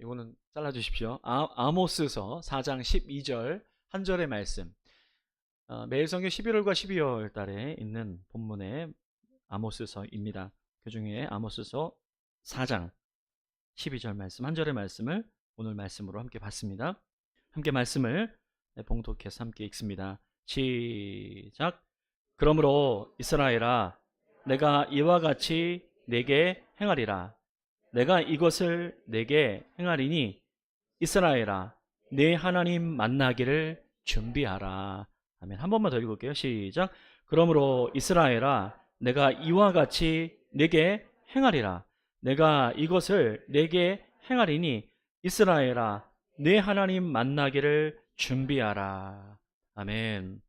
이거는 잘라주십시오. 아모스서 4장 12절 한 절의 말씀. 매일 성경 11월과 12월 달에 있는 본문의 아모스서입니다. 그 중에 아모스서 4장 12절 말씀, 한 절의 말씀을 오늘 말씀으로 함께 봤습니다. 함께 말씀을 봉독해서 함께 읽습니다. 시작. 그러므로 이스라엘아, 내가 이와 같이 내게 행하리라. 내가 이것을 내게 행하리니 이스라엘아, 내 하나님 만나기를 준비하라. 아멘. 한 번만 더 읽을게요. 시작. 그러므로 이스라엘아, 내가 이와 같이 내게 행하리라. 내가 이것을 내게 행하리니 이스라엘아, 내 하나님 만나기를 준비하라. 아멘.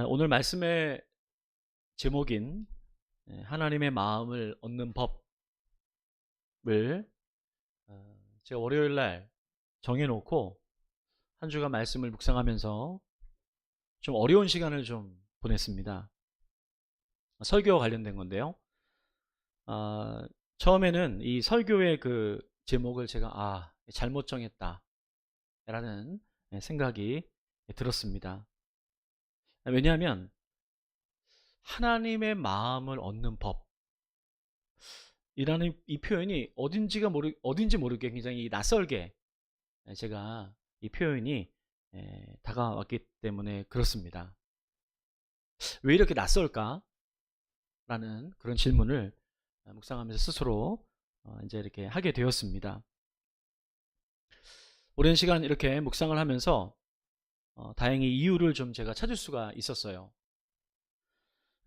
오늘 말씀의 제목인 하나님의 마음을 얻는 법을 제가 월요일날 정해놓고 한 주간 말씀을 묵상하면서 좀 어려운 시간을 좀 보냈습니다. 설교와 관련된 건데요. 처음에는 이 설교의 그 제목을 제가 잘못 정했다 라는 생각이 들었습니다. 왜냐하면 하나님의 마음을 얻는 법이라는 이 표현이 어딘지 모르게 굉장히 낯설게 제가 이 표현이 다가왔기 때문에 그렇습니다. 왜 이렇게 낯설까? 라는 그런 질문을 묵상하면서 스스로 이제 이렇게 하게 되었습니다. 오랜 시간 이렇게 묵상을 하면서 다행히 이유를 좀 제가 찾을 수가 있었어요.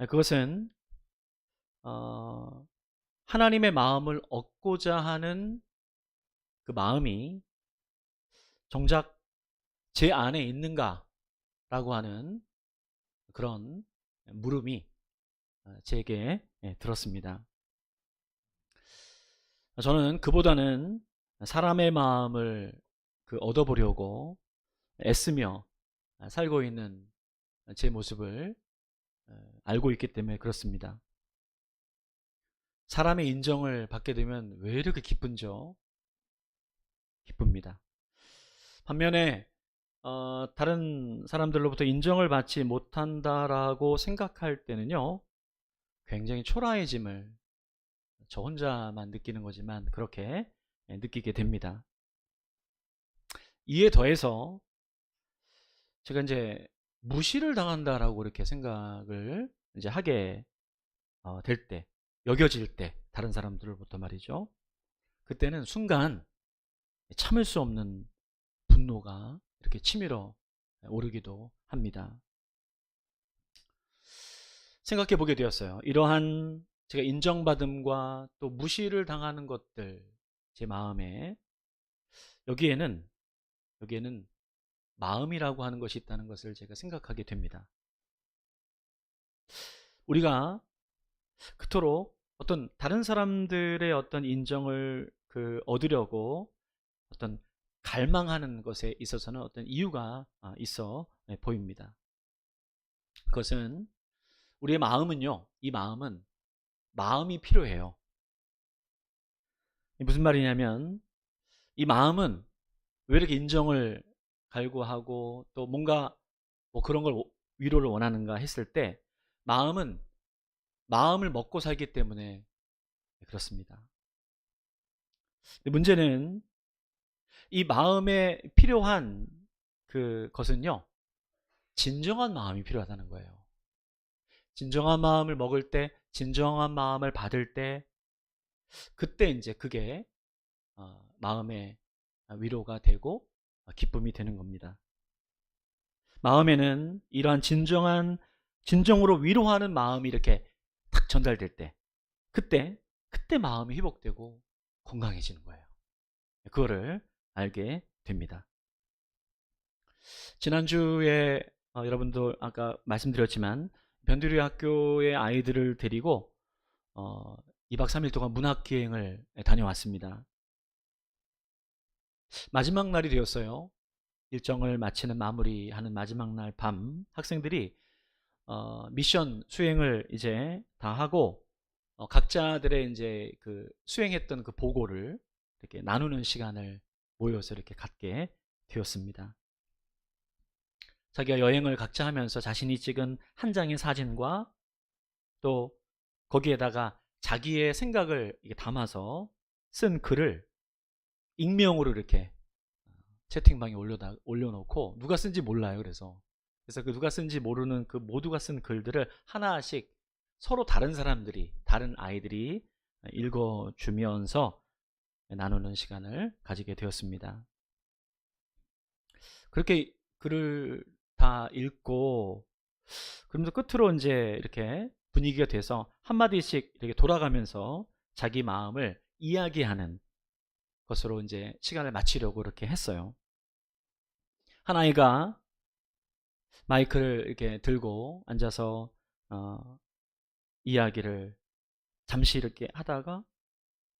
그것은 하나님의 마음을 얻고자 하는 그 마음이 정작 제 안에 있는가 라고 하는 그런 물음이 제게 들었습니다. 저는 그보다는 사람의 마음을 얻어보려고 애쓰며 살고 있는 제 모습을 알고 있기 때문에 그렇습니다. 사람의 인정을 받게 되면 왜 이렇게 기쁜죠? 기쁩니다. 반면에 다른 사람들로부터 인정을 받지 못한다라고 생각할 때는요, 굉장히 초라해짐을 저 혼자만 느끼는 거지만 그렇게 느끼게 됩니다. 이에 더해서 제가 이제 무시를 당한다라고 이렇게 생각을 이제 하게 될 때, 여겨질 때, 다른 사람들로부터 말이죠. 그때는 순간 참을 수 없는 분노가 이렇게 치밀어 오르기도 합니다. 생각해 보게 되었어요. 이러한 제가 인정받음과 또 무시를 당하는 것들, 제 마음에 여기에는 마음이라고 하는 것이 있다는 것을 제가 생각하게 됩니다. 우리가 그토록 어떤 다른 사람들의 어떤 인정을 얻으려고 어떤 갈망하는 것에 있어서는 어떤 이유가 있어 보입니다. 그것은 우리의 마음은요, 이 마음은 마음이 필요해요. 무슨 말이냐면 이 마음은 왜 이렇게 인정을 갈구하고 또 뭔가 뭐 그런 걸 위로를 원하는가 했을 때 마음은 마음을 먹고 살기 때문에 그렇습니다. 문제는 이 마음에 필요한 그것은요, 진정한 마음이 필요하다는 거예요. 진정한 마음을 먹을 때, 진정한 마음을 받을 때, 그때 이제 그게 마음의 위로가 되고 기쁨이 되는 겁니다. 마음에는 이러한 진정으로 위로하는 마음이 이렇게 딱 전달될 때, 그때 마음이 회복되고 건강해지는 거예요. 그거를 알게 됩니다. 지난주에 여러분도 아까 말씀드렸지만 변두리 학교의 아이들을 데리고 2박 3일 동안 문학기행을 다녀왔습니다. 마지막 날이 되었어요. 일정을 마무리하는 마지막 날 밤 학생들이 미션 수행을 이제 다 하고 각자들의 이제 그 수행했던 그 보고를 이렇게 나누는 시간을 모여서 이렇게 갖게 되었습니다. 자기가 여행을 각자 하면서 자신이 찍은 한 장의 사진과 또 거기에다가 자기의 생각을 담아서 쓴 글을 익명으로 이렇게 채팅방에 올려놓고 누가 쓴지 몰라요. 그래서 그 누가 쓴지 모르는 그 모두가 쓴 글들을 하나씩 서로 다른 사람들이, 다른 아이들이 읽어주면서 나누는 시간을 가지게 되었습니다. 그렇게 글을 다 읽고 그러면서 끝으로 이제 이렇게 분위기가 돼서 한마디씩 이렇게 돌아가면서 자기 마음을 이야기하는 것으로 이제 시간을 마치려고 이렇게 했어요. 한 아이가 마이크를 이렇게 들고 앉아서 이야기를 잠시 이렇게 하다가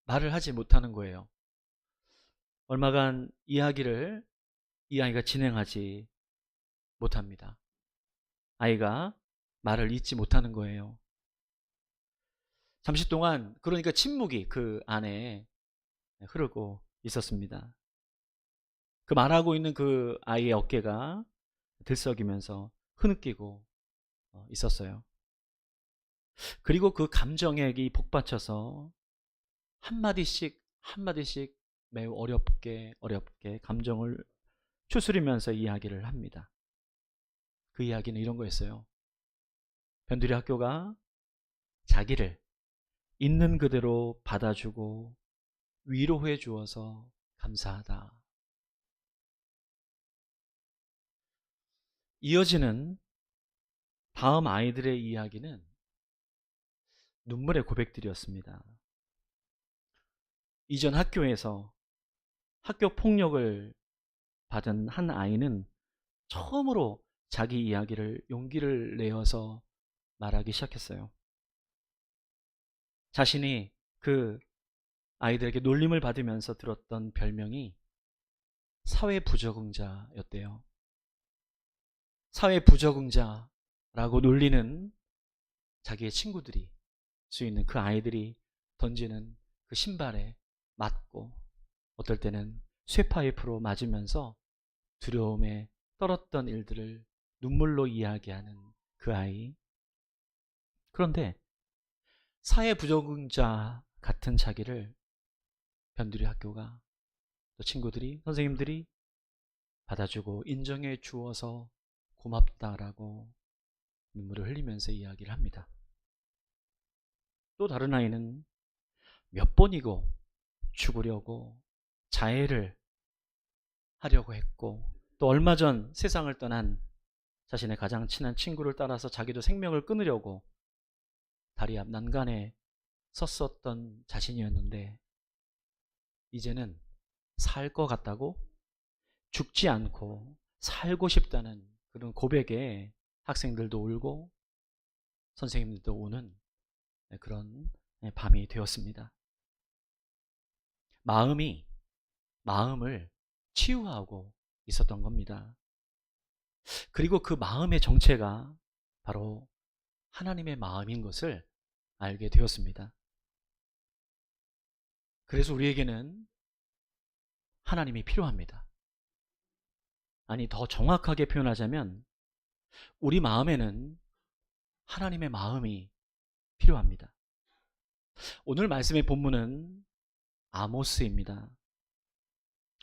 말을 하지 못하는 거예요. 얼마간 이야기를 이 아이가 진행하지 못합니다. 아이가 말을 잇지 못하는 거예요. 잠시 동안 그러니까 침묵이 그 안에 흐르고 있었습니다. 그 말하고 있는 그 아이의 어깨가 들썩이면서 흐느끼고 있었어요. 그리고 그 감정에 복받쳐서 한마디씩 한마디씩 매우 어렵게 감정을 추스리면서 이야기를 합니다. 그 이야기는 이런 거였어요. 변두리 학교가 자기를 있는 그대로 받아주고 위로해 주어서 감사하다. 이어지는 다음 아이들의 이야기는 눈물의 고백들이었습니다. 이전 학교에서 학교 폭력을 받은 한 아이는 처음으로 자기 이야기를 용기를 내어서 말하기 시작했어요. 자신이 그 아이들에게 놀림을 받으면서 들었던 별명이 사회 부적응자였대요. 사회 부적응자라고 놀리는 자기의 친구들이 수 있는 그 아이들이 던지는 그 신발에 맞고 어떨 때는 쇠파이프로 맞으면서 두려움에 떨었던 일들을 눈물로 이야기하는 그 아이. 그런데 사회 부적응자 같은 자기를 변두리 학교가 또 친구들이, 선생님들이 받아주고 인정해 주어서 고맙다라고 눈물을 흘리면서 이야기를 합니다. 또 다른 아이는 몇 번이고 죽으려고 자해를 하려고 했고 또 얼마 전 세상을 떠난 자신의 가장 친한 친구를 따라서 자기도 생명을 끊으려고 다리 앞 난간에 섰었던 자신이었는데 이제는 살 것 같다고 죽지 않고 살고 싶다는 그런 고백에 학생들도 울고 선생님들도 우는 그런 밤이 되었습니다. 마음을 치유하고 있었던 겁니다. 그리고 그 마음의 정체가 바로 하나님의 마음인 것을 알게 되었습니다. 그래서 우리에게는 하나님이 필요합니다. 아니, 더 정확하게 표현하자면 우리 마음에는 하나님의 마음이 필요합니다. 오늘 말씀의 본문은 아모스입니다.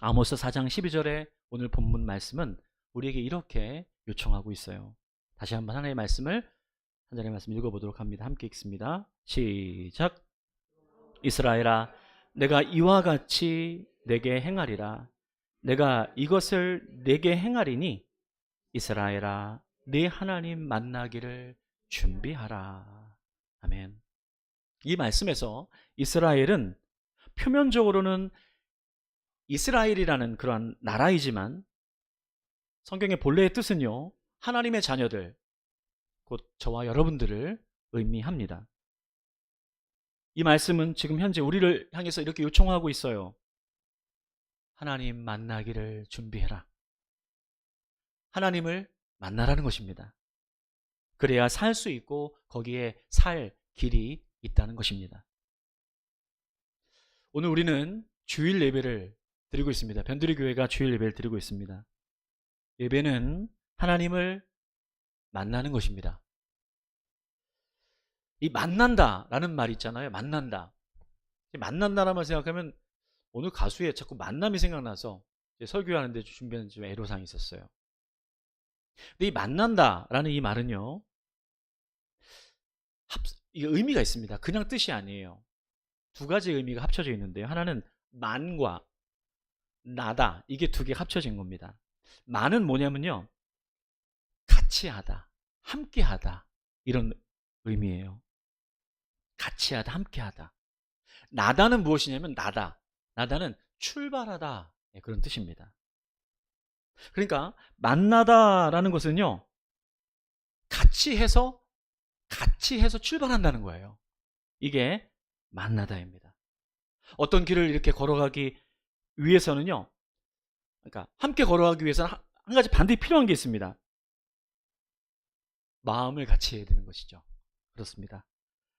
아모스 4장 12절에 오늘 본문 말씀은 우리에게 이렇게 요청하고 있어요. 다시 한번 하나님의 말씀을 한 자리의 말씀 읽어보도록 합니다. 함께 읽습니다. 시작. 이스라엘아, 내가 이와 같이 내게 행하리라. 내가 이것을 내게 행하리니 이스라엘아, 네 하나님 만나기를 준비하라. 아멘. 이 말씀에서 이스라엘은 표면적으로는 이스라엘이라는 그러한 나라이지만 성경의 본래의 뜻은요, 하나님의 자녀들, 곧 저와 여러분들을 의미합니다. 이 말씀은 지금 현재 우리를 향해서 이렇게 요청하고 있어요. 하나님 만나기를 준비해라. 하나님을 만나라는 것입니다. 그래야 살 수 있고 거기에 살 길이 있다는 것입니다. 오늘 우리는 주일 예배를 드리고 있습니다. 변두리 교회가 주일 예배를 드리고 있습니다. 예배는 하나님을 만나는 것입니다. 이 만난다라는 말이 있잖아요. 만난다. 만난다라는 말 생각하면 오늘 가수의 자꾸 만남이 생각나서 설교하는데 준비하는 좀 애로사항이 있었어요. 근데 이 만난다라는 이 말은요, 이게 의미가 있습니다. 그냥 뜻이 아니에요. 두 가지 의미가 합쳐져 있는데요. 하나는 만과 나다, 이게 두 개가 합쳐진 겁니다. 만은 뭐냐면요, 같이 하다, 함께 하다, 이런 의미예요. 같이 하다, 함께 하다. 나다는 무엇이냐면 나다는 출발하다, 그런 뜻입니다. 그러니까 만나다라는 것은요, 같이 해서 출발한다는 거예요. 이게 만나다입니다. 어떤 길을 이렇게 걸어가기 위해서는요, 그러니까 함께 걸어가기 위해서는 한 가지 반드시 필요한 게 있습니다. 마음을 같이 해야 되는 것이죠. 그렇습니다.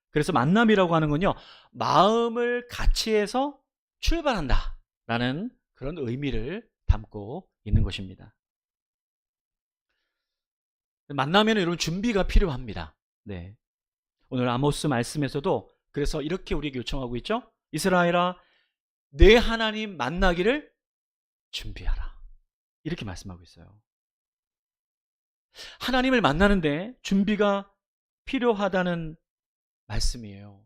그래서 만남이라고 하는 건요, 마음을 같이 해서 출발한다 라는 그런 의미를 담고 있는 것입니다. 만나면 여러분 준비가 필요합니다. 네. 오늘 아모스 말씀에서도 그래서 이렇게 우리에게 요청하고 있죠. 이스라엘아, 내 하나님 만나기를 준비하라. 이렇게 말씀하고 있어요. 하나님을 만나는데 준비가 필요하다는 말씀이에요.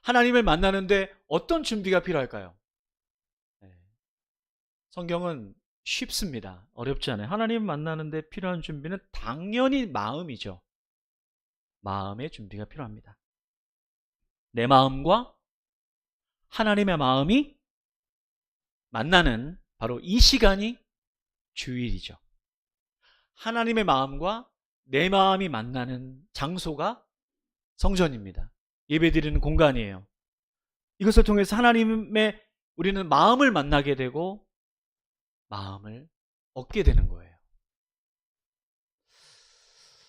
하나님을 만나는데 어떤 준비가 필요할까요? 네. 성경은 쉽습니다. 어렵지 않아요. 하나님 만나는데 필요한 준비는 당연히 마음이죠. 마음의 준비가 필요합니다. 내 마음과 하나님의 마음이 만나는 바로 이 시간이 주일이죠. 하나님의 마음과 내 마음이 만나는 장소가 성전입니다. 예배드리는 공간이에요. 이것을 통해서 하나님의 우리는 마음을 만나게 되고 마음을 얻게 되는 거예요.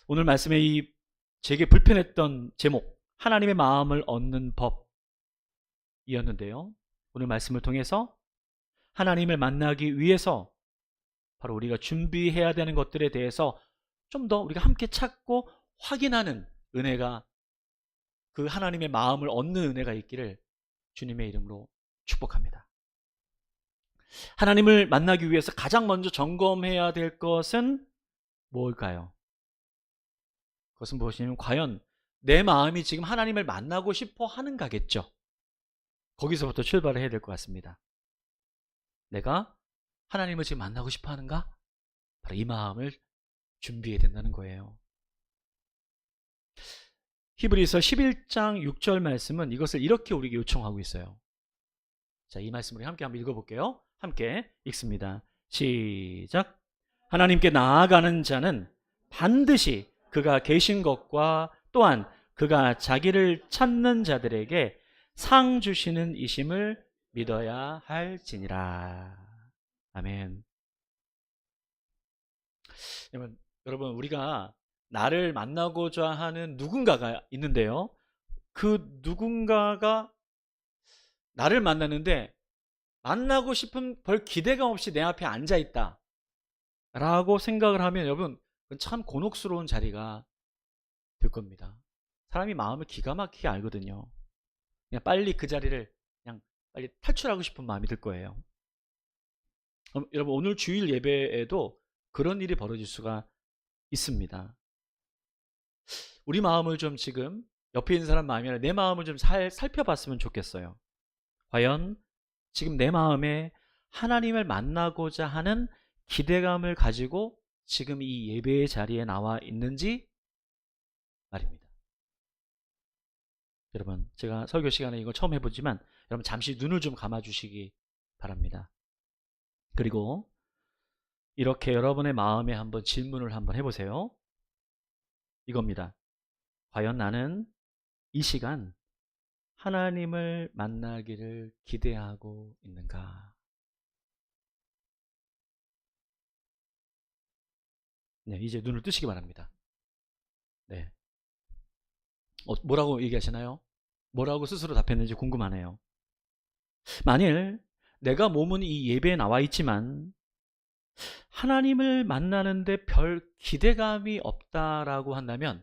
오늘 말씀에 이 제게 불편했던 제목, 하나님의 마음을 얻는 법이었는데요. 오늘 말씀을 통해서 하나님을 만나기 위해서 바로 우리가 준비해야 되는 것들에 대해서 좀 더 우리가 함께 찾고 확인하는 은혜가, 그 하나님의 마음을 얻는 은혜가 있기를 주님의 이름으로 축복합니다. 하나님을 만나기 위해서 가장 먼저 점검해야 될 것은 뭘까요? 그것은 무엇이냐면 과연 내 마음이 지금 하나님을 만나고 싶어 하는가겠죠. 거기서부터 출발을 해야 될 것 같습니다. 내가 하나님을 지금 만나고 싶어 하는가? 바로 이 마음을 준비해야 된다는 거예요. 히브리서 11장 6절 말씀은 이것을 이렇게 우리에게 요청하고 있어요. 자, 이 말씀을 함께 한번 읽어볼게요. 함께 읽습니다. 시작. 하나님께 나아가는 자는 반드시 그가 계신 것과 또한 그가 자기를 찾는 자들에게 상 주시는 이심을 믿어야 할지니라. 아멘. 여러분, 우리가 나를 만나고자 하는 누군가가 있는데요, 그 누군가가 나를 만나는데 만나고 싶은 별 기대감 없이 내 앞에 앉아 있다 라고 생각을 하면 여러분, 그건 참 곤혹스러운 자리가 될 겁니다. 사람이 마음을 기가 막히게 알거든요. 그냥 빨리 그 자리를 그냥 빨리 탈출하고 싶은 마음이 들 거예요. 여러분, 오늘 주일 예배에도 그런 일이 벌어질 수가 있습니다. 우리 마음을 좀 지금 옆에 있는 사람 마음이 아니라 내 마음을 좀 살펴봤으면 좋겠어요. 과연 지금 내 마음에 하나님을 만나고자 하는 기대감을 가지고 지금 이 예배의 자리에 나와 있는지 말입니다. 여러분, 제가 설교 시간에 이거 처음 해보지만 여러분 잠시 눈을 좀 감아주시기 바랍니다. 그리고 이렇게 여러분의 마음에 한번 질문을 한번 해보세요. 이겁니다. 과연 나는 이 시간 하나님을 만나기를 기대하고 있는가? 네, 이제 눈을 뜨시기 바랍니다. 네. 뭐라고 얘기하시나요? 뭐라고 스스로 답했는지 궁금하네요. 만일 내가 몸은 이 예배에 나와 있지만 하나님을 만나는데 별 기대감이 없다라고 한다면,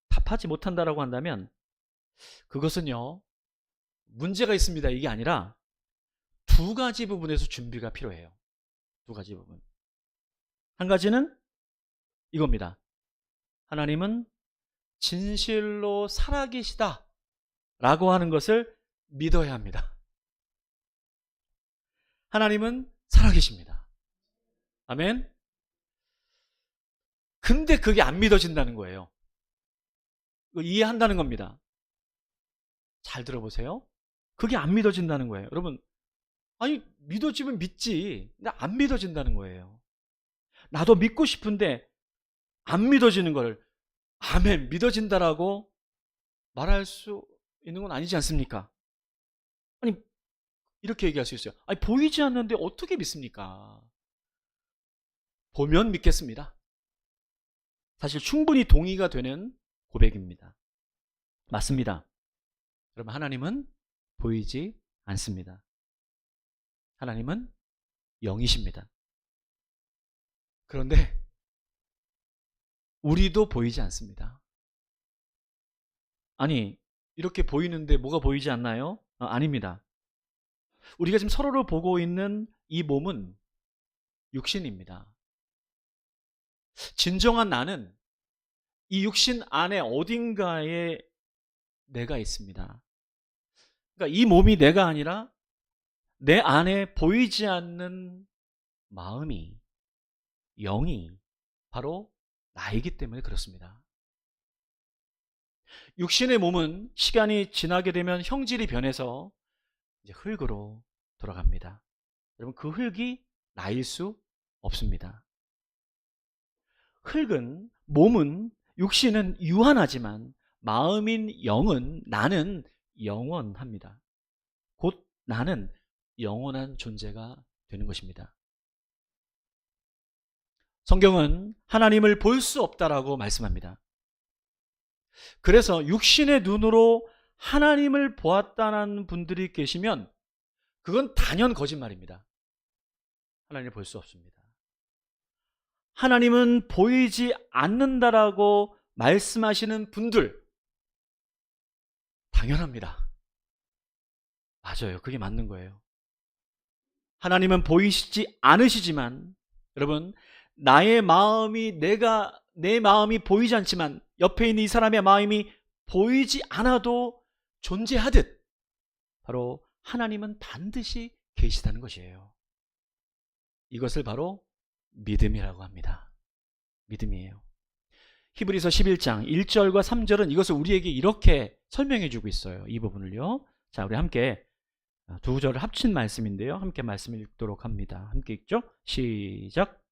답하지 못한다라고 한다면, 그것은요, 문제가 있습니다. 이게 아니라 두 가지 부분에서 준비가 필요해요. 두 가지 부분. 한 가지는 이겁니다. 하나님은 진실로 살아계시다 라고 하는 것을 믿어야 합니다. 하나님은 살아계십니다. 아멘. 근데 그게 안 믿어진다는 거예요. 이해한다는 겁니다. 잘 들어보세요. 그게 안 믿어진다는 거예요. 여러분, 아니 믿어지면 믿지. 근데 안 믿어진다는 거예요. 나도 믿고 싶은데 안 믿어지는 걸 아멘 믿어진다라고 말할 수 있는 건 아니지 않습니까? 아니 이렇게 얘기할 수 있어요. 아니 보이지 않는데 어떻게 믿습니까? 보면 믿겠습니다. 사실 충분히 동의가 되는 고백입니다. 맞습니다. 여러분, 하나님은 보이지 않습니다. 하나님은 영이십니다. 그런데 우리도 보이지 않습니다. 아니 이렇게 보이는데 뭐가 보이지 않나요? 아닙니다. 우리가 지금 서로를 보고 있는 이 몸은 육신입니다. 진정한 나는 이 육신 안에 어딘가에 내가 있습니다. 그러니까 이 몸이 내가 아니라 내 안에 보이지 않는 마음이, 영이 바로 나이기 때문에 그렇습니다. 육신의 몸은 시간이 지나게 되면 형질이 변해서 이제 흙으로 돌아갑니다. 여러분, 그 흙이 나일 수 없습니다. 흙은, 몸은, 육신은 유한하지만 마음인 영은, 나는 영원합니다. 곧 나는 영원한 존재가 되는 것입니다. 성경은 하나님을 볼 수 없다라고 말씀합니다. 그래서 육신의 눈으로 하나님을 보았다는 분들이 계시면 그건 단연 거짓말입니다. 하나님을 볼 수 없습니다. 하나님은 보이지 않는다라고 말씀하시는 분들 당연합니다. 맞아요. 그게 맞는 거예요. 하나님은 보이시지 않으시지만 여러분, 나의 마음이 내 마음이 보이지 않지만 옆에 있는 이 사람의 마음이 보이지 않아도 존재하듯 바로 하나님은 반드시 계시다는 것이에요. 이것을 바로 믿음이라고 합니다. 믿음이에요. 히브리서 11장 1절과 3절은 이것을 우리에게 이렇게 설명해 주고 있어요. 이 부분을요. 자, 우리 함께 두 구절을 합친 말씀인데요. 함께 말씀을 읽도록 합니다. 함께 읽죠? 시작.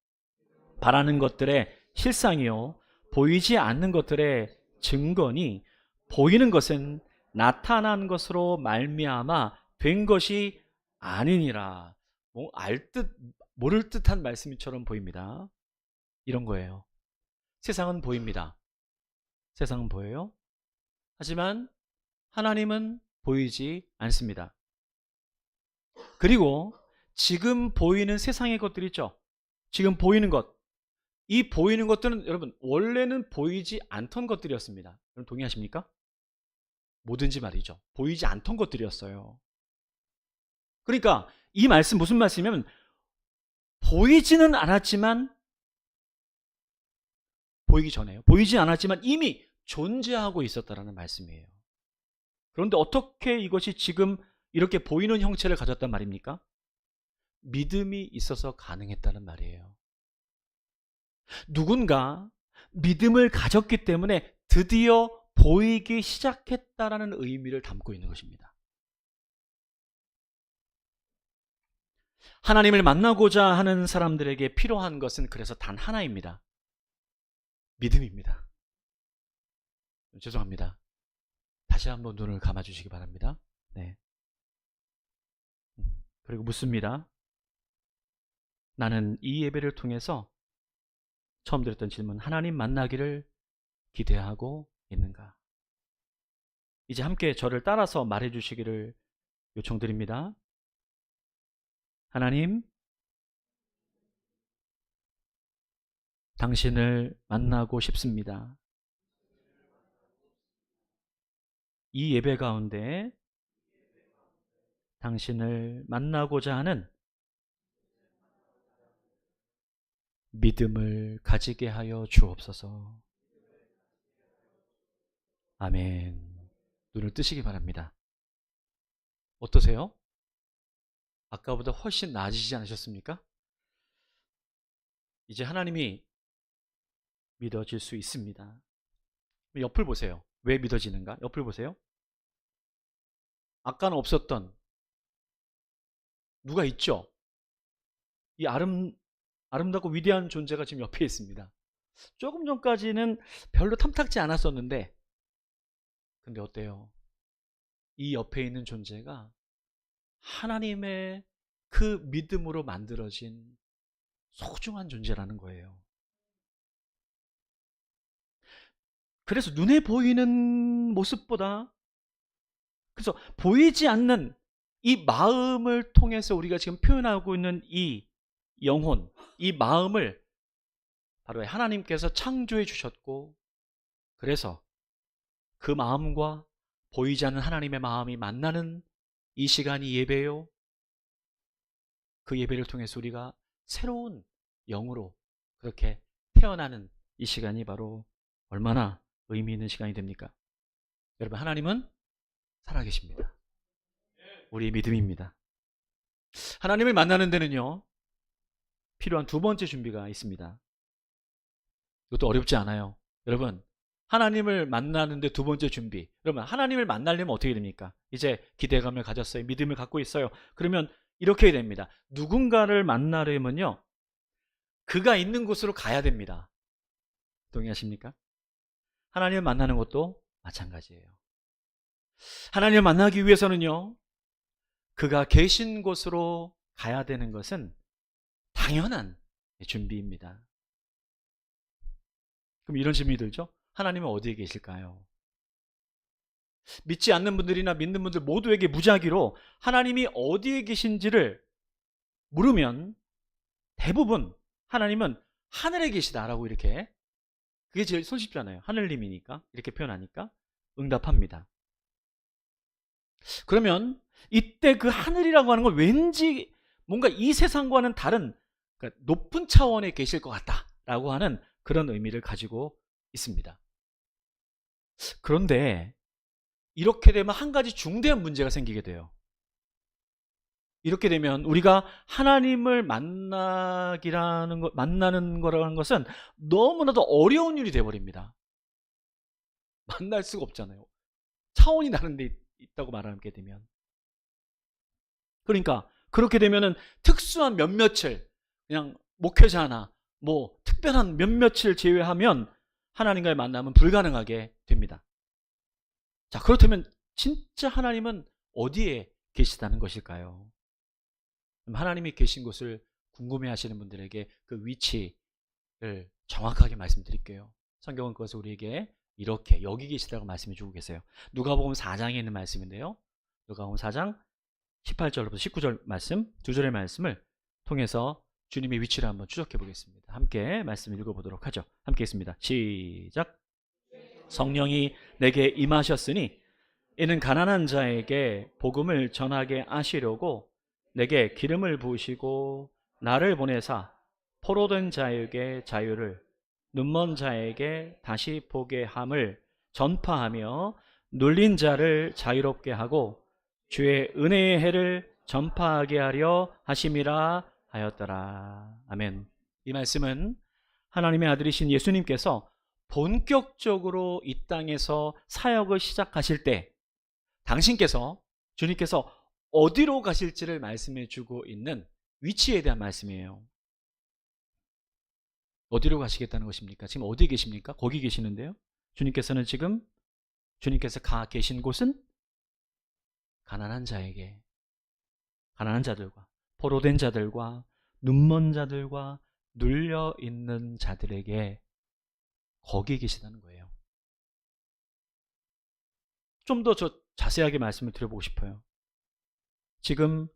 바라는 것들의 실상이요 보이지 않는 것들의 증거니 보이는 것은 나타난 것으로 말미암아 된 것이 아니니라. 뭐 알듯 모를 듯한 말씀처럼 보입니다. 이런 거예요. 세상은 보입니다. 세상은 보여요. 하지만 하나님은 보이지 않습니다. 그리고 지금 보이는 세상의 것들 있죠. 지금 보이는 것. 이 보이는 것들은 여러분 원래는 보이지 않던 것들이었습니다. 여러분 동의하십니까? 뭐든지 말이죠. 보이지 않던 것들이었어요. 그러니까 이 말씀 무슨 말씀이냐면 보이지는 않았지만 보이기 전에요. 보이지 않았지만 이미 존재하고 있었다라는 말씀이에요. 그런데 어떻게 이것이 지금 이렇게 보이는 형체를 가졌단 말입니까? 믿음이 있어서 가능했다는 말이에요. 누군가 믿음을 가졌기 때문에 드디어 보이기 시작했다라는 의미를 담고 있는 것입니다. 하나님을 만나고자 하는 사람들에게 필요한 것은 그래서 단 하나입니다. 믿음입니다. 죄송합니다. 다시 한번 눈을 감아주시기 바랍니다. 네. 그리고 묻습니다. 나는 이 예배를 통해서 처음 드렸던 질문, 하나님 만나기를 기대하고 있는가? 이제 함께 저를 따라서 말해 주시기를 요청드립니다. 하나님, 당신을 만나고 싶습니다. 이 예배 가운데 당신을 만나고자 하는 믿음을 가지게 하여 주옵소서. 아멘. 눈을 뜨시기 바랍니다. 어떠세요? 아까보다 훨씬 나아지지 않으셨습니까? 이제 하나님이 믿어질 수 있습니다. 옆을 보세요. 왜 믿어지는가? 옆을 보세요. 아까는 없었던 누가 있죠? 이 아름답고 위대한 존재가 지금 옆에 있습니다. 조금 전까지는 별로 탐탁지 않았었는데, 근데 어때요? 이 옆에 있는 존재가 하나님의 그 믿음으로 만들어진 소중한 존재라는 거예요. 그래서 눈에 보이는 모습보다, 그래서 보이지 않는 이 마음을 통해서 우리가 지금 표현하고 있는 이 영혼, 이 마음을 바로 하나님께서 창조해 주셨고, 그래서 그 마음과 보이지 않는 하나님의 마음이 만나는 이 시간이 예배요. 그 예배를 통해서 우리가 새로운 영으로 그렇게 태어나는 이 시간이 바로 얼마나 의미 있는 시간이 됩니까? 여러분, 하나님은 살아계십니다. 우리의 믿음입니다. 하나님을 만나는 데는요, 필요한 두 번째 준비가 있습니다. 이것도 어렵지 않아요. 여러분, 하나님을 만나는데 두 번째 준비. 여러분, 하나님을 만나려면 어떻게 됩니까? 이제 기대감을 가졌어요. 믿음을 갖고 있어요. 그러면 이렇게 됩니다. 누군가를 만나려면요, 그가 있는 곳으로 가야 됩니다. 동의하십니까? 하나님을 만나는 것도 마찬가지예요. 하나님을 만나기 위해서는요, 그가 계신 곳으로 가야 되는 것은 당연한 준비입니다. 그럼 이런 질문이 들죠? 하나님은 어디에 계실까요? 믿지 않는 분들이나 믿는 분들 모두에게 무작위로 하나님이 어디에 계신지를 물으면 대부분 하나님은 하늘에 계시다라고, 이렇게, 그게 제일 손쉽잖아요. 하늘님이니까, 이렇게 표현하니까 응답합니다. 그러면 이때 그 하늘이라고 하는 건 왠지 뭔가 이 세상과는 다른, 그러니까 높은 차원에 계실 것 같다라고 하는 그런 의미를 가지고 있습니다. 그런데 이렇게 되면 한 가지 중대한 문제가 생기게 돼요. 이렇게 되면 우리가 하나님을 만나는 거라는 것은 너무나도 어려운 일이 되어버립니다. 만날 수가 없잖아요. 차원이 다른 데 있다고 말하게 되면. 그러니까 그렇게 되면은 특수한 몇몇을, 그냥 목회자나 뭐 특별한 몇몇을 제외하면 하나님과의 만남은 불가능하게 됩니다. 자, 그렇다면 진짜 하나님은 어디에 계시다는 것일까요? 하나님이 계신 곳을 궁금해 하시는 분들에게 그 위치를 정확하게 말씀드릴게요. 성경은 그것을 우리에게 이렇게 여기 계시다고 말씀해 주고 계세요. 누가복음 4장에 있는 말씀인데요. 누가복음 4장 18절부터 19절 말씀, 두 절의 말씀을 통해서 주님의 위치를 한번 추적해 보겠습니다. 함께 말씀 읽어보도록 하죠. 함께 있습니다. 시작. 성령이 내게 임하셨으니 이는 가난한 자에게 복음을 전하게 하시려고 내게 기름을 부으시고 나를 보내사 포로된 자에게 자유를, 눈먼 자에게 다시 보게 함을 전파하며 눌린 자를 자유롭게 하고 주의 은혜의 해를 전파하게 하려 하심이라 하였더라. 아멘. 이 말씀은 하나님의 아들이신 예수님께서 본격적으로 이 땅에서 사역을 시작하실 때 당신께서, 주님께서 어디로 가실지를 말씀해 주고 있는 위치에 대한 말씀이에요. 어디로 가시겠다는 것입니까? 지금 어디에 계십니까? 거기 계시는데요. 주님께서는 지금, 주님께서 가 계신 곳은 가난한 자에게, 가난한 자들과 포로된 자들과 눈먼 자들과 눌려 있는 자들에게 거기에 계시다는 거예요. 좀 더 자세하게 말씀을 드려보고 싶어요. 지금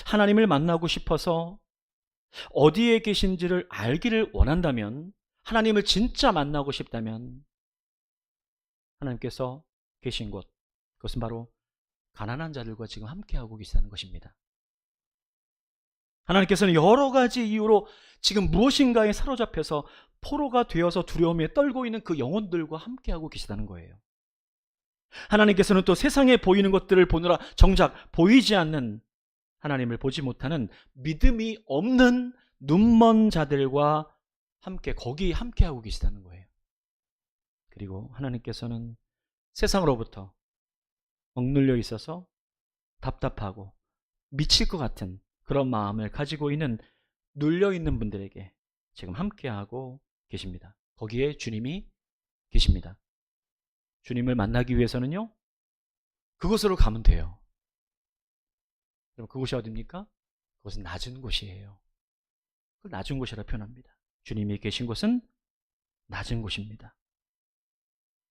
하나님을 만나고 싶어서 어디에 계신지를 알기를 원한다면, 하나님을 진짜 만나고 싶다면 하나님께서 계신 곳, 그것은 바로 가난한 자들과 지금 함께하고 계시다는 것입니다. 하나님께서는 여러 가지 이유로 지금 무엇인가에 사로잡혀서 포로가 되어서 두려움에 떨고 있는 그 영혼들과 함께하고 계시다는 거예요. 하나님께서는 또 세상에 보이는 것들을 보느라 정작 보이지 않는, 하나님을 보지 못하는 믿음이 없는 눈먼 자들과 거기 함께하고 계시다는 거예요. 그리고 하나님께서는 세상으로부터 억눌려 있어서 답답하고 미칠 것 같은 그런 마음을 가지고 있는, 눌려 있는 분들에게 지금 함께하고 계십니다. 거기에 주님이 계십니다. 주님을 만나기 위해서는요, 그곳으로 가면 돼요. 그럼 그곳이 어디입니까? 그것은 낮은 곳이에요. 그걸 낮은 곳이라 표현합니다. 주님이 계신 곳은 낮은 곳입니다.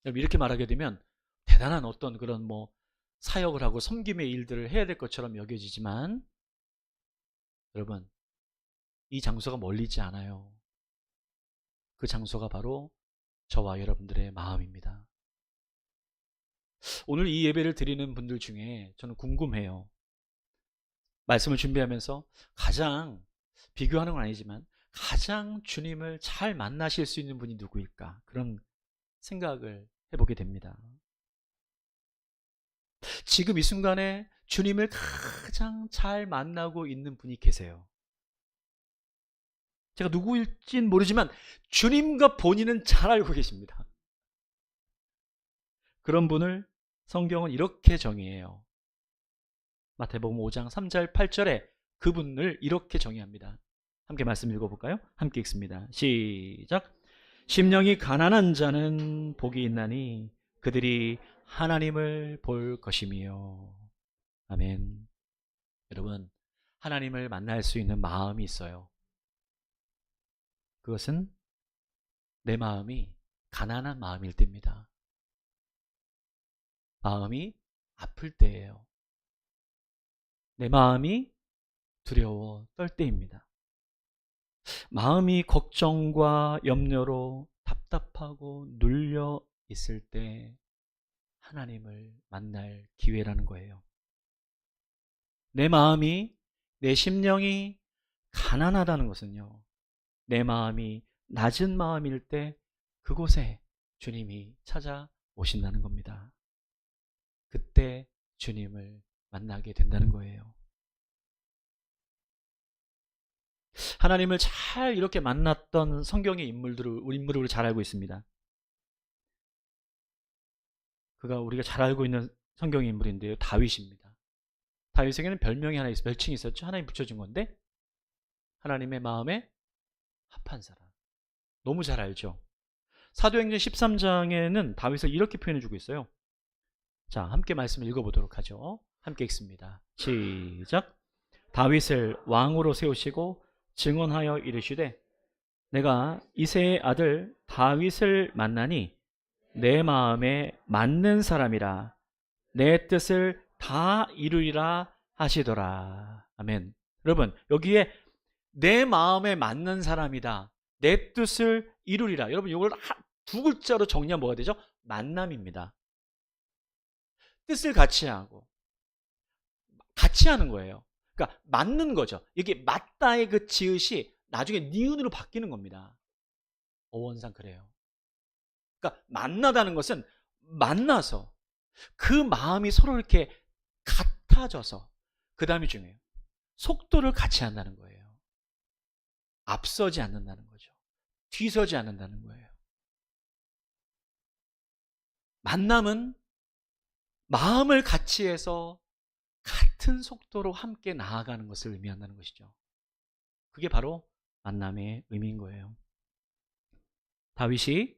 여러분, 이렇게 말하게 되면 대단한 어떤 그런 사역을 하고 섬김의 일들을 해야 될 것처럼 여겨지지만, 여러분, 이 장소가 멀리 있지 않아요. 그 장소가 바로 저와 여러분들의 마음입니다. 오늘 이 예배를 드리는 분들 중에 저는 궁금해요. 말씀을 준비하면서 가장, 비교하는 건 아니지만 가장 주님을 잘 만나실 수 있는 분이 누구일까? 그런 생각을 해보게 됩니다. 지금 이 순간에 주님을 가장 잘 만나고 있는 분이 계세요. 제가 누구일진 모르지만 주님과 본인은 잘 알고 계십니다. 그런 분을 성경은 이렇게 정의해요. 마태복음 5장 3절 8절에 그분을 이렇게 정의합니다. 함께 말씀 읽어볼까요? 함께 읽습니다. 시작. 심령이 가난한 자는 복이 있나니 그들이 하나님을 볼 것이며. 아멘. 여러분, 하나님을 만날 수 있는 마음이 있어요. 그것은 내 마음이 가난한 마음일 때입니다. 마음이 아플 때예요. 내 마음이 두려워 떨 때입니다. 마음이 걱정과 염려로 답답하고 눌려 있을 때 하나님을 만날 기회라는 거예요. 내 마음이, 내 심령이 가난하다는 것은요, 내 마음이 낮은 마음일 때 그곳에 주님이 찾아오신다는 겁니다. 그때 주님을 만나게 된다는 거예요. 하나님을 잘 이렇게 만났던 성경의 인물을 우리가 잘 알고 있습니다. 그가 우리가 잘 알고 있는 성경의 인물인데요, 다윗입니다. 다윗에게는 별명이 하나 있어요. 별칭이 있었죠. 하나님 붙여준 건데, 하나님의 마음에 합한 사람. 너무 잘 알죠. 사도행전 13장에는 다윗을 이렇게 표현해주고 있어요. 자, 함께 말씀을 읽어보도록 하죠. 함께 읽습니다. 시작. 다윗을 왕으로 세우시고 증언하여 이르시되 내가 이새의 아들 다윗을 만나니 내 마음에 맞는 사람이라 내 뜻을 다 이루리라 하시더라. 아멘. 여러분, 여기에 내 마음에 맞는 사람이다, 내 뜻을 이루리라. 여러분, 이걸 두 글자로 정리하면 뭐가 되죠? 만남입니다. 뜻을 같이 하고 같이 하는 거예요. 그러니까 맞는 거죠. 이게 맞다의 그 지읒이 나중에 니은으로 바뀌는 겁니다. 어원상 그래요. 그러니까 만나다는 것은 만나서 그 마음이 서로 이렇게 같아져서, 그 다음이 중요해요. 속도를 같이 한다는 거예요. 앞서지 않는다는 거죠. 뒤서지 않는다는 거예요. 만남은 마음을 같이 해서 같은 속도로 함께 나아가는 것을 의미한다는 것이죠. 그게 바로 만남의 의미인 거예요. 다윗이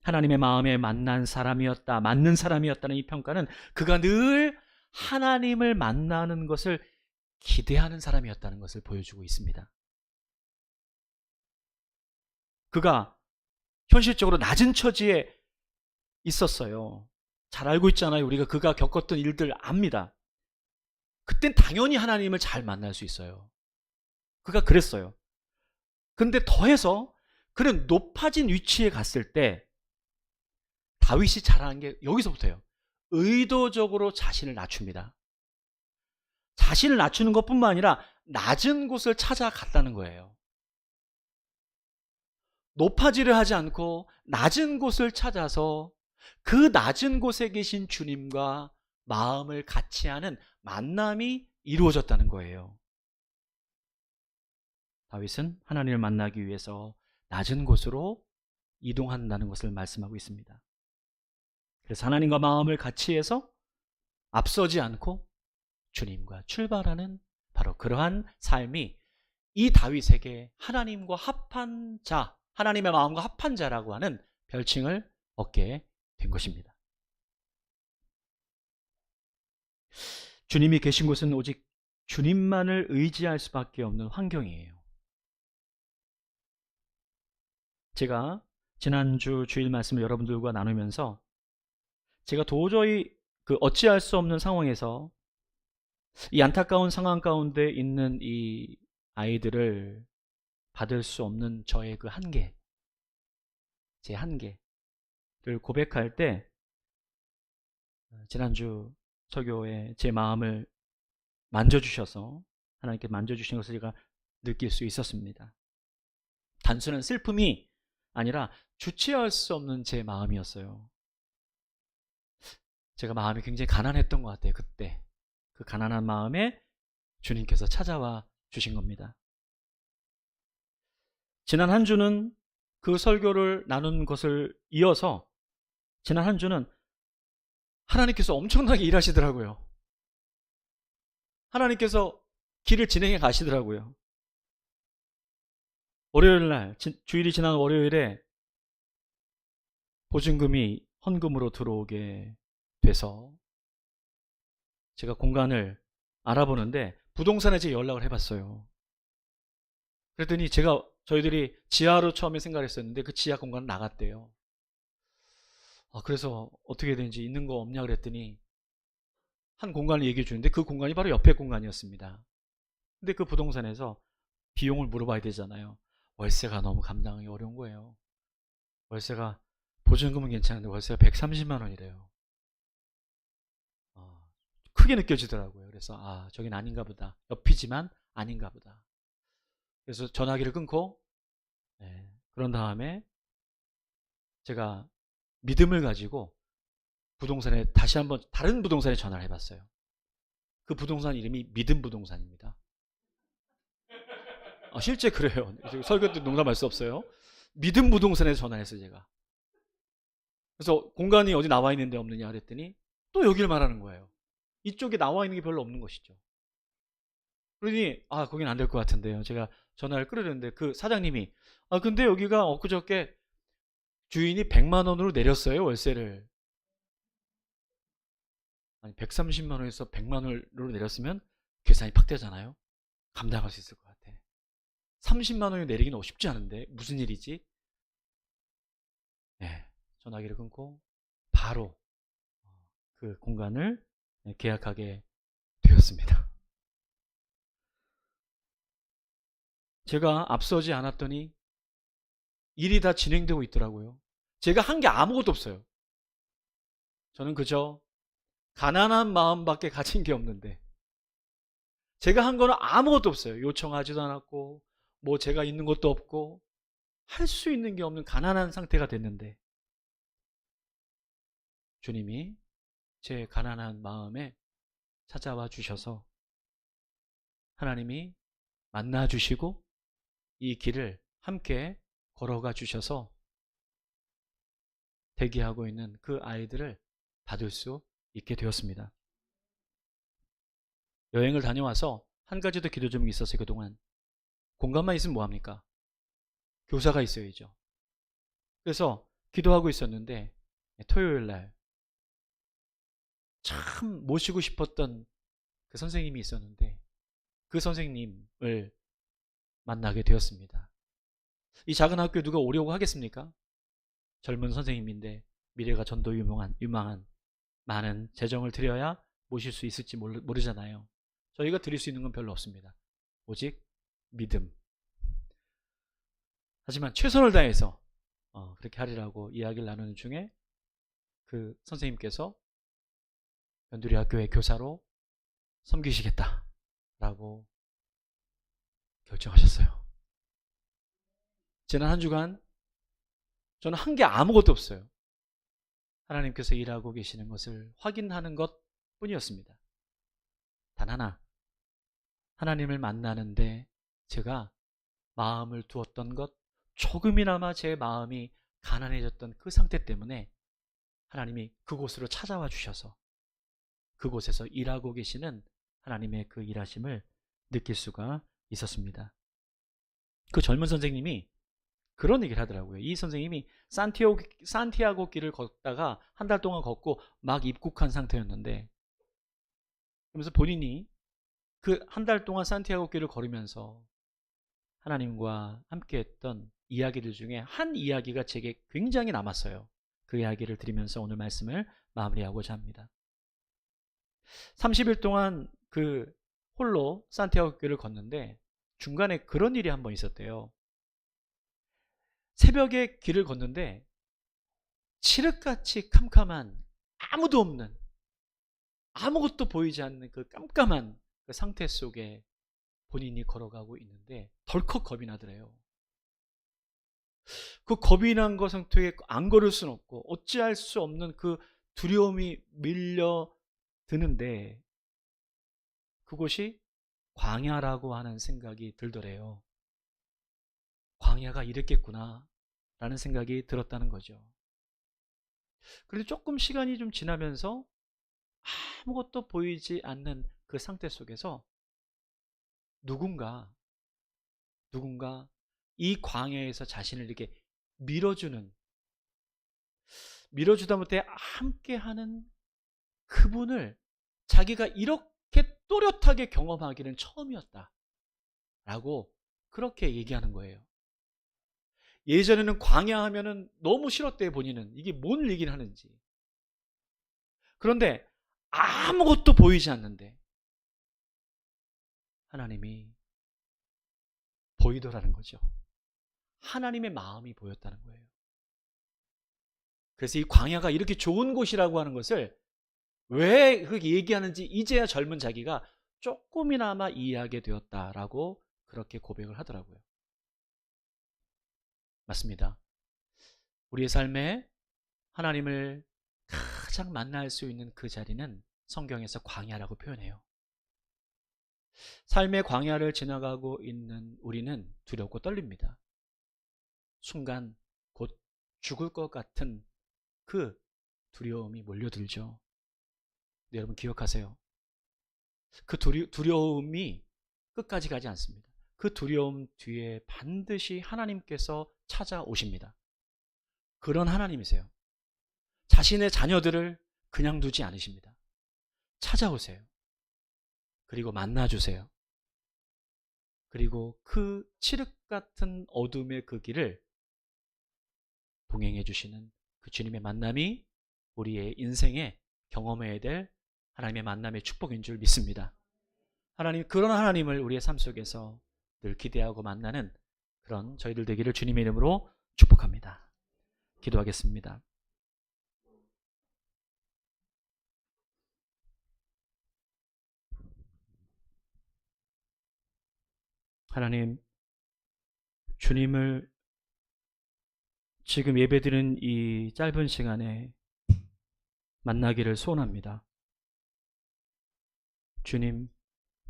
하나님의 마음에 맞는 사람이었다는 이 평가는 그가 늘 하나님을 만나는 것을 기대하는 사람이었다는 것을 보여주고 있습니다. 그가 현실적으로 낮은 처지에 있었어요. 잘 알고 있잖아요. 우리가 그가 겪었던 일들 압니다. 그땐 당연히 하나님을 잘 만날 수 있어요. 그가 그랬어요. 근데 더해서 그는 높아진 위치에 갔을 때 다윗이 잘하는 게 여기서부터예요. 의도적으로 자신을 낮춥니다. 자신을 낮추는 것뿐만 아니라 낮은 곳을 찾아갔다는 거예요. 높아지려 하지 않고 낮은 곳을 찾아서 그 낮은 곳에 계신 주님과 마음을 같이 하는 만남이 이루어졌다는 거예요. 다윗은 하나님을 만나기 위해서 낮은 곳으로 이동한다는 것을 말씀하고 있습니다. 그래서 하나님과 마음을 같이 해서 앞서지 않고 주님과 출발하는 바로 그러한 삶이 이 다윗에게 하나님과 합한 자, 하나님의 마음과 합한 자라고 하는 별칭을 얻게 된 것입니다. 주님이 계신 곳은 오직 주님만을 의지할 수밖에 없는 환경이에요. 제가 지난주 주일 말씀을 여러분들과 나누면서 제가 도저히 어찌할 수 없는 상황에서 이 안타까운 상황 가운데 있는 이 아이들을 받을 수 없는 저의 그 한계, 제 한계를 고백할 때 지난주 설교에 제 마음을 만져주셔서 하나님께 만져주신 것을 제가 느낄 수 있었습니다. 단순한 슬픔이 아니라 주체할 수 없는 제 마음이었어요. 제가 마음이 굉장히 가난했던 것 같아요. 그때 그 가난한 마음에 주님께서 찾아와 주신 겁니다. 지난 한 주는 그 설교를 나눈 것을 이어서 지난 한 주는 하나님께서 엄청나게 일하시더라고요. 하나님께서 길을 진행해 가시더라고요. 월요일 날, 주일이 지난 월요일에 보증금이 헌금으로 들어오게 돼서 제가 공간을 알아보는데 부동산에 제가 연락을 해봤어요. 그랬더니 저희들이 지하로 처음에 생각을 했었는데 그 지하 공간은 나갔대요. 그래서 어떻게 되는지 있는 거 없냐 그랬더니 한 공간을 얘기해 주는데 그 공간이 바로 옆에 공간이었습니다. 근데 그 부동산에서 비용을 물어봐야 되잖아요. 월세가 너무 감당하기 어려운 거예요. 월세가 보증금은 괜찮은데 월세가 130만 원이래요. 크게 느껴지더라고요. 그래서 저긴 아닌가 보다. 옆이지만 아닌가 보다. 그래서 전화기를 끊고 그런 다음에 제가 믿음을 가지고 부동산에 다시 한번 다른 부동산에 전화를 해봤어요. 그 부동산 이름이 믿음 부동산입니다. 실제 그래요. 설교 때 농담할 수 없어요. 믿음 부동산에 전화했어요, 제가. 그래서 공간이 어디 나와 있는데 없느냐 그랬더니 또 여기를 말하는 거예요. 이쪽에 나와 있는 게 별로 없는 것이죠. 그러니 거긴 안 될 것 같은데요. 제가 전화를 끌어댔는데 그 사장님이 근데 여기가 엊그저께 주인이 100만 원으로 내렸어요, 월세를. 아니 130만 원에서 100만 원으로 내렸으면 계산이 팍 되잖아요. 감당할 수 있을 것 같아. 30만 원을 내리기는 쉽지 않은데 무슨 일이지? 전화기를 끊고 바로 그 공간을 계약하게 되었습니다. 제가 앞서지 않았더니 일이 다 진행되고 있더라고요. 제가 한 게 아무것도 없어요. 저는 그저 가난한 마음밖에 가진 게 없는데 제가 한 거는 아무것도 없어요. 요청하지도 않았고 뭐 제가 있는 것도 없고 할 수 있는 게 없는 가난한 상태가 됐는데 주님이 제 가난한 마음에 찾아와 주셔서 하나님이 만나 주시고 이 길을 함께 걸어가 주셔서 대기하고 있는 그 아이들을 받을 수 있게 되었습니다. 여행을 다녀와서 한 가지 더 기도 제목이 있었어요. 그동안 공간만 있으면 뭐합니까? 교사가 있어야죠. 그래서 기도하고 있었는데 토요일 날 참 모시고 싶었던 그 선생님이 있었는데 그 선생님을 만나게 되었습니다. 이 작은 학교에 누가 오려고 하겠습니까? 젊은 선생님인데 미래가 전도 유망한 많은 재정을 들여야 모실 수 있을지 모르잖아요. 저희가 드릴 수 있는 건 별로 없습니다. 오직 믿음. 하지만 최선을 다해서 그렇게 하리라고 이야기를 나누는 중에 그 선생님께서 변두리학교의 교사로 섬기시겠다라고 결정하셨어요. 지난 한 주간 저는 한 게 아무것도 없어요. 하나님께서 일하고 계시는 것을 확인하는 것 뿐이었습니다. 단 하나, 하나님을 만나는데 제가 마음을 두었던 것, 조금이나마 제 마음이 가난해졌던 그 상태 때문에 하나님이 그곳으로 찾아와 주셔서 그곳에서 일하고 계시는 하나님의 그 일하심을 느낄 수가 있었습니다. 그 젊은 선생님이 그런 얘기를 하더라고요. 이 선생님이 산티아고 길을 걷다가 한 달 동안 걷고 막 입국한 상태였는데, 그러면서 본인이 그 한 달 동안 산티아고 길을 걸으면서 하나님과 함께 했던 이야기들 중에 한 이야기가 제게 굉장히 남았어요. 그 이야기를 드리면서 오늘 말씀을 마무리하고자 합니다. 30일 동안 그 홀로 산티아고 길을 걷는데 중간에 그런 일이 한번 있었대요. 새벽에 길을 걷는데 칠흑같이 캄캄한, 아무도 없는, 아무것도 보이지 않는 그 깜깜한 그 상태 속에 본인이 걸어가고 있는데 덜컥 겁이 나더래요. 그 겁이 난 것 상태에 안 걸을 수는 없고 어찌할 수 없는 그 두려움이 밀려 드는데 그곳이 광야라고 하는 생각이 들더래요. 광야가 이랬겠구나 라는 생각이 들었다는 거죠. 그런데 조금 시간이 좀 지나면서 아무것도 보이지 않는 그 상태 속에서 누군가 이 광야에서 자신을 이렇게 밀어주다 못해 함께하는 그분을 자기가 이렇게 또렷하게 경험하기는 처음이었다 라고 그렇게 얘기하는 거예요. 예전에는 광야 하면은 너무 싫었대요. 본인은 이게 뭔 얘기를 하는지. 그런데 아무것도 보이지 않는데 하나님이 보이더라는 거죠. 하나님의 마음이 보였다는 거예요. 그래서 이 광야가 이렇게 좋은 곳이라고 하는 것을 왜 그렇게 얘기하는지 이제야 젊은 자기가 조금이나마 이해하게 되었다라고 그렇게 고백을 하더라고요. 맞습니다. 우리의 삶에 하나님을 가장 만날 수 있는 그 자리는 성경에서 광야라고 표현해요. 삶의 광야를 지나가고 있는 우리는 두렵고 떨립니다. 순간 곧 죽을 것 같은 그 두려움이 몰려들죠. 네, 여러분 기억하세요. 그 두려움이 끝까지 가지 않습니다. 그 두려움 뒤에 반드시 하나님께서 찾아오십니다. 그런 하나님이세요. 자신의 자녀들을 그냥 두지 않으십니다. 찾아오세요. 그리고 만나주세요. 그리고 그 칠흑 같은 어둠의 그 길을 동행해 주시는 그 주님의 만남이 우리의 인생에 경험해야 될 하나님의 만남의 축복인 줄 믿습니다. 하나님, 그런 하나님을 우리의 삶 속에서 늘 기대하고 만나는 그런 저희들 되기를 주님의 이름으로 축복합니다. 기도하겠습니다. 하나님, 주님을 지금 예배드리는 이 짧은 시간에 만나기를 소원합니다. 주님,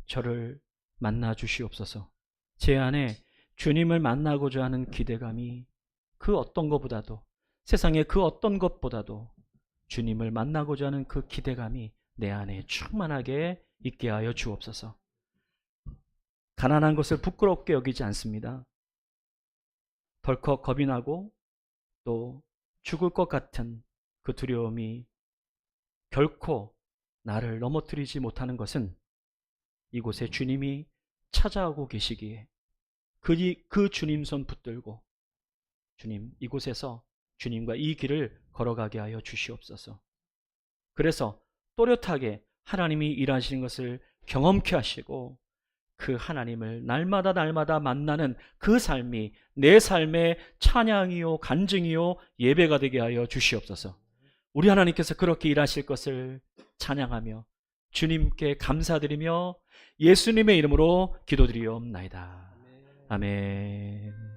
저를 만나 주시옵소서. 제 안에 주님을 만나고자 하는 기대감이 그 어떤 것보다도, 세상의 그 어떤 것보다도 주님을 만나고자 하는 그 기대감이 내 안에 충만하게 있게 하여 주옵소서. 가난한 것을 부끄럽게 여기지 않습니다. 덜컥 겁이 나고 또 죽을 것 같은 그 두려움이 결코 나를 넘어뜨리지 못하는 것은 이곳에 주님이 찾아오고 계시기에 그 주님 손 붙들고 주님, 이곳에서 주님과 이 길을 걸어가게 하여 주시옵소서. 그래서 또렷하게 하나님이 일하시는 것을 경험케 하시고 그 하나님을 날마다 날마다 만나는 그 삶이 내 삶의 찬양이요 간증이요 예배가 되게 하여 주시옵소서. 우리 하나님께서 그렇게 일하실 것을 찬양하며 주님께 감사드리며 예수님의 이름으로 기도드리옵나이다. 아멘.